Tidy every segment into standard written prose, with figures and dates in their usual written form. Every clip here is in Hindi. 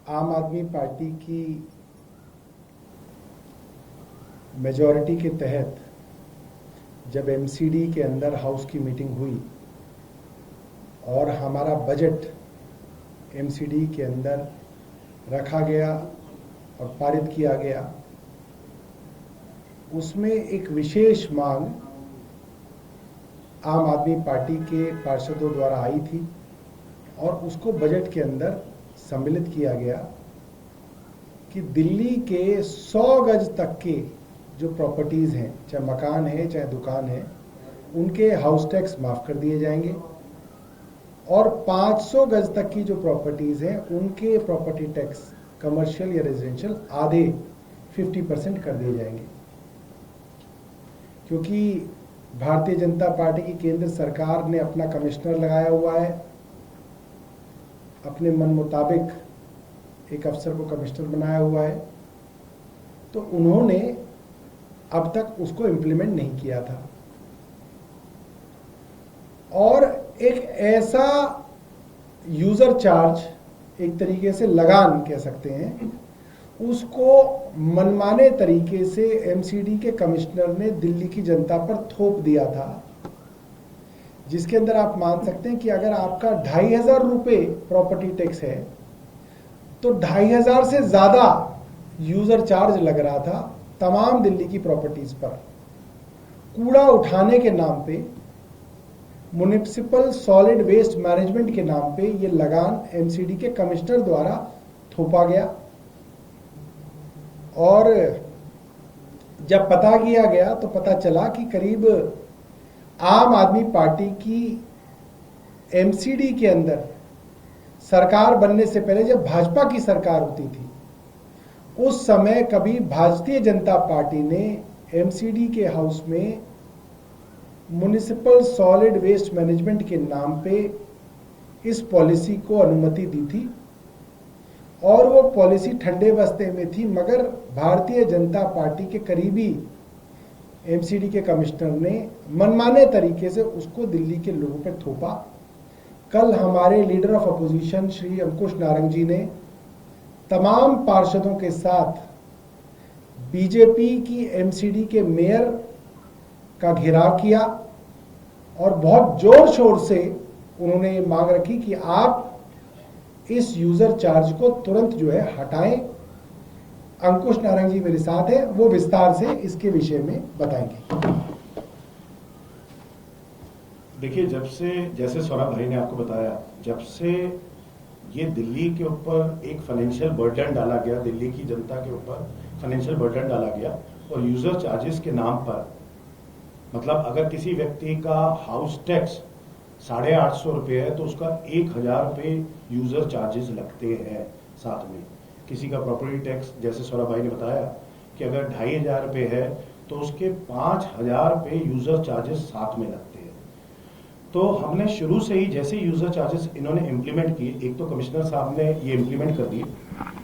आम आदमी पार्टी की मेजॉरिटी के तहत जब एमसीडी के अंदर हाउस की मीटिंग हुई और हमारा बजट एमसीडी के अंदर रखा गया और पारित किया गया, उसमें एक विशेष मांग आम आदमी पार्टी के पार्षदों द्वारा आई थी और उसको बजट के अंदर सम्मिलित किया गया कि दिल्ली के 100 गज तक के जो प्रॉपर्टीज हैं, चाहे मकान है चाहे दुकान है, उनके हाउस टैक्स माफ कर दिए जाएंगे और 500 गज तक की जो प्रॉपर्टीज हैं उनके प्रॉपर्टी टैक्स कमर्शियल या रेजिडेंशियल आधे 50% कर दिए जाएंगे। क्योंकि भारतीय जनता पार्टी की केंद्र सरकार ने अपना कमिश्नर लगाया हुआ है, अपने मन मुताबिक एक अफसर को कमिश्नर बनाया हुआ है, तो उन्होंने अब तक उसको इम्प्लीमेंट नहीं किया था और एक ऐसा यूजर चार्ज, एक तरीके से लगान कह सकते हैं, उसको मनमाने तरीके से एमसीडी के कमिश्नर ने दिल्ली की जनता पर थोप दिया था, जिसके अंदर आप मान सकते हैं कि अगर आपका 2500 रुपये प्रॉपर्टी टैक्स है तो 2500 से ज्यादा यूजर चार्ज लग रहा था तमाम दिल्ली की प्रॉपर्टीज पर। कूड़ा उठाने के नाम पे, म्युनिसिपल सॉलिड वेस्ट मैनेजमेंट के नाम पे ये लगान एमसीडी के कमिश्नर द्वारा थोपा गया और जब पता किया गया तो पता चला कि करीब आम आदमी पार्टी की एमसीडी के अंदर सरकार बनने से पहले जब भाजपा की सरकार होती थी, उस समय कभी भारतीय जनता पार्टी ने एमसीडी के हाउस में म्युनिसिपल सॉलिड वेस्ट मैनेजमेंट के नाम पे इस पॉलिसी को अनुमति दी थी और वो पॉलिसी ठंडे बस्ते में थी, मगर भारतीय जनता पार्टी के करीबी एमसीडी के कमिश्नर ने मनमाने तरीके से उसको दिल्ली के लोगों पर थोपा। कल हमारे लीडर ऑफ अपोजिशन श्री अंकुश नारंग जी ने तमाम पार्षदों के साथ बीजेपी की एमसीडी के मेयर का घेराव किया और बहुत जोर शोर से उन्होंने मांग रखी कि आप इस यूजर चार्ज को तुरंत जो है हटाएं। अंकुश नारंग जी मेरे साथ है, वो विस्तार से इसके विषय में बताएंगे। देखिए, जब से, जैसे सौरभ भाई ने आपको बताया, जब से ये दिल्ली के ऊपर एक फाइनेंशियल बर्डन डाला गया, दिल्ली की जनता के ऊपर फाइनेंशियल बर्डन डाला गया और यूजर चार्जेस के नाम पर, मतलब अगर किसी व्यक्ति का हाउस टैक्स 850 रुपये है तो उसका 1000 रुपये यूजर चार्जेस लगते हैं साथ में। किसी का प्रॉपर्टी टैक्स, जैसे सौरभ भाई ने बताया कि अगर 2500 रुपये है तो उसके 5000 रुपये यूजर चार्जेस साथ में लगते हैं। तो हमने शुरू से ही जैसे यूजर चार्जेस इन्होंने इम्प्लीमेंट किए, एक तो कमिश्नर साहब ने ये इम्प्लीमेंट कर दिए,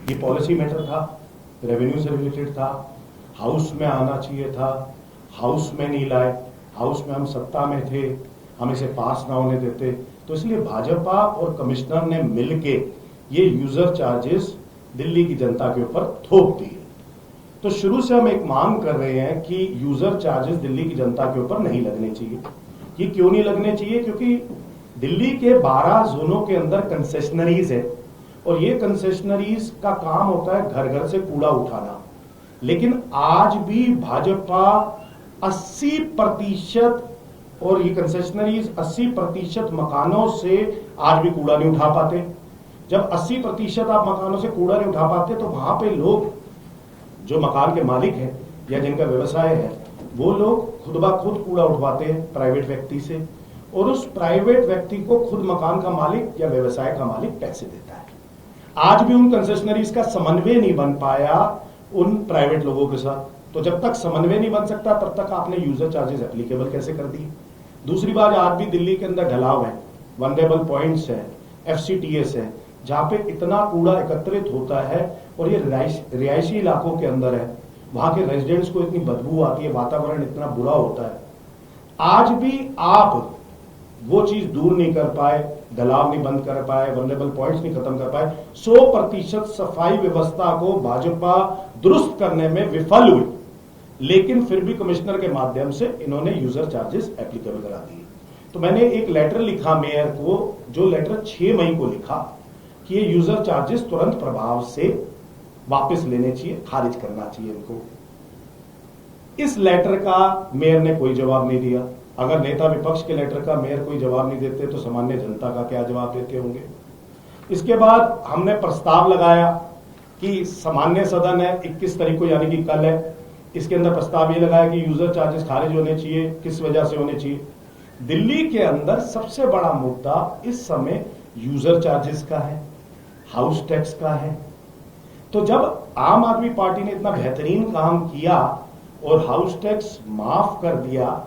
ये पॉलिसी मैटर था, रेवेन्यू से रिलेटेड था, हाउस में आना चाहिए था, हाउस में नहीं लाए, हाउस में हम सत्ता में थे, हम इसे पास ना होने देते, तो इसलिए भाजपा और कमिश्नर ने मिलके ये यूजर चार्जेस दिल्ली की जनता के ऊपर थोप दिए। तो शुरू से हम एक मांग कर रहे हैं कि यूजर चार्जेस दिल्ली की जनता के ऊपर नहीं लगने चाहिए। ये क्यों नहीं लगने चाहिए? क्योंकि दिल्ली के 12 जोनों के अंदर कंसेशनरीज है और ये कंसेशनरीज का काम होता है घर घर से कूड़ा उठाना, लेकिन आज भी भाजपा 80% और ये कंसेशनरीज 80% मकानों से आज भी कूड़ा नहीं उठा पाते। जब 80% आप मकानों से कूड़ा नहीं उठा पाते तो वहां पे लोग जो मकान के मालिक हैं या जिनका व्यवसाय है, वो लोग खुद ब खुद कूड़ा उठवाते हैं प्राइवेट व्यक्ति से और उस प्राइवेट व्यक्ति को खुद मकान का मालिक या व्यवसाय का मालिक पैसे देता है। आज भी उन कंसेशनरीज का समन्वय नहीं बन पाया उन प्राइवेट लोगों के साथ। तो जब तक समन्वय नहीं बन सकता तब तक आपने यूजर चार्जेस एप्लीकेबल कैसे कर दिए? दूसरी बात, आज भी दिल्ली के अंदर ढलाव है, वनरेबल पॉइंट्स है, FCTS है, जहां पे इतना कूड़ा एकत्रित होता है और ये रिहायशी इलाकों के अंदर है, वहां के रेजिडेंट्स को इतनी बदबू आती है, वातावरण इतना बुरा होता है। आज भी आप वो चीज दूर नहीं कर पाए, दलाव नहीं बंद कर पाए, वल्नरेबल पॉइंट्स नहीं खत्म कर पाए। 100% सफाई व्यवस्था को भाजपा दुरुस्त करने में विफल हुई, लेकिन फिर भी कमिश्नर के माध्यम से इन्होंने यूजर चार्जेस एप्लीकेबल करा दिए। तो मैंने एक लेटर लिखा मेयर को, जो लेटर 6 मई को लिखा कि ये यूजर चार्जेस तुरंत प्रभाव से वापस लेने चाहिए, खारिज करना चाहिए इनको। इस लेटर का मेयर ने कोई जवाब नहीं दिया। अगर नेता विपक्ष के लेटर का मेयर कोई जवाब नहीं देते तो सामान्य जनता का क्या जवाब देते होंगे। इसके बाद हमने प्रस्ताव लगाया कि सामान्य सदन है 21 तारीख को, यानी कि कल है, इसके अंदर प्रस्ताव ये लगाया कि यूजर चार्जेस खारिज होने चाहिए। किस वजह से होने चाहिए? दिल्ली के अंदर सबसे बड़ा मुद्दा इस समय यूजर चार्जेस का है, हाउस टैक्स का है। तो जब आम आदमी पार्टी ने इतना बेहतरीन काम किया और हाउस टैक्स माफ कर दिया,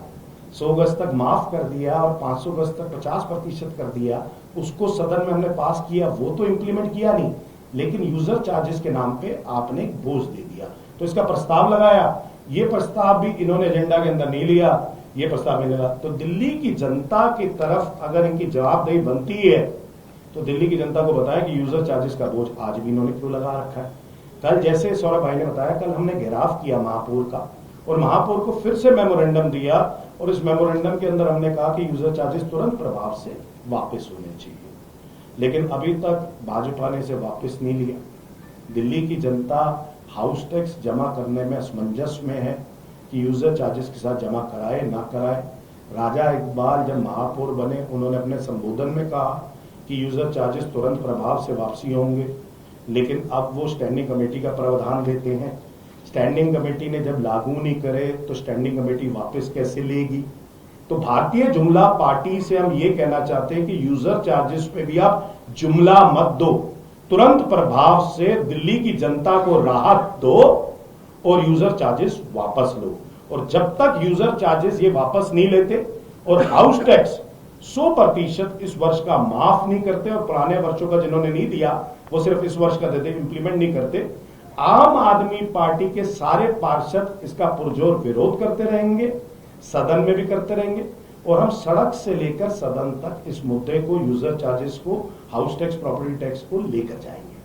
100 गज तक माफ कर दिया और 500 गज तक 50% कर दिया, उसको सदन में हमने पास किया, वो तो इंप्लीमेंट किया नहीं, लेकिन यूजर चार्जेस के नाम पे आपने एक बोझ दे दिया। तो इसका प्रस्ताव लगाया, ये प्रस्ताव भी इन्होंने एजेंडा के अंदर नहीं लिया, ये प्रस्ताव नहीं लगा। तो दिल्ली की जनता की तरफ अगर इनकी जवाबदेही बनती है तो दिल्ली की जनता को बताया कि यूजर चार्जेस का बोझ आज भी इन्होंने क्यों लगा रखा है। कल जैसे सौरभ भाई ने बताया, कल हमने घेराव किया महापौर का और महापौर को फिर से मेमोरेंडम दिया और इस मेमोरेंडम के अंदर हमने कहा कि यूजर चार्जेस तुरंत प्रभाव से वापस होने चाहिए, लेकिन अभी तक भाजपा ने इसे वापस नहीं लिया। दिल्ली की जनता हाउस टैक्स जमा करने में असमंजस में है कि यूजर चार्जेस के साथ जमा कराए ना कराए। राजा इकबाल जब महापौर बने, उन्होंने अपने संबोधन में कहा कि यूजर चार्जेस तुरंत प्रभाव से वापसी होंगे, लेकिन अब वो स्टैंडिंग कमेटी का प्रावधान देते हैं। स्टैंडिंग कमेटी ने जब लागू नहीं करे तो स्टैंडिंग कमेटी वापस कैसे लेगी? तो भारतीय जुमला पार्टी से हम ये कहना चाहते हैं कि यूजर चार्जेस पे भी आप जुमला मत दो, तुरंत प्रभाव से दिल्ली की जनता को राहत दो और यूजर चार्जेस वापस लो। और जब तक यूजर चार्जेस ये वापस नहीं लेते और हाउस टैक्स 100% इस वर्ष का माफ नहीं करते और पुराने वर्षों का जिन्होंने नहीं दिया वो सिर्फ इस वर्ष का देते, इंप्लीमेंट नहीं करते, आम आदमी पार्टी के सारे पार्षद इसका पुरजोर विरोध करते रहेंगे, सदन में भी करते रहेंगे और हम सड़क से लेकर सदन तक इस मुद्दे को, यूजर चार्जेस को, हाउस टैक्स, प्रॉपर्टी टैक्स को लेकर जाएंगे।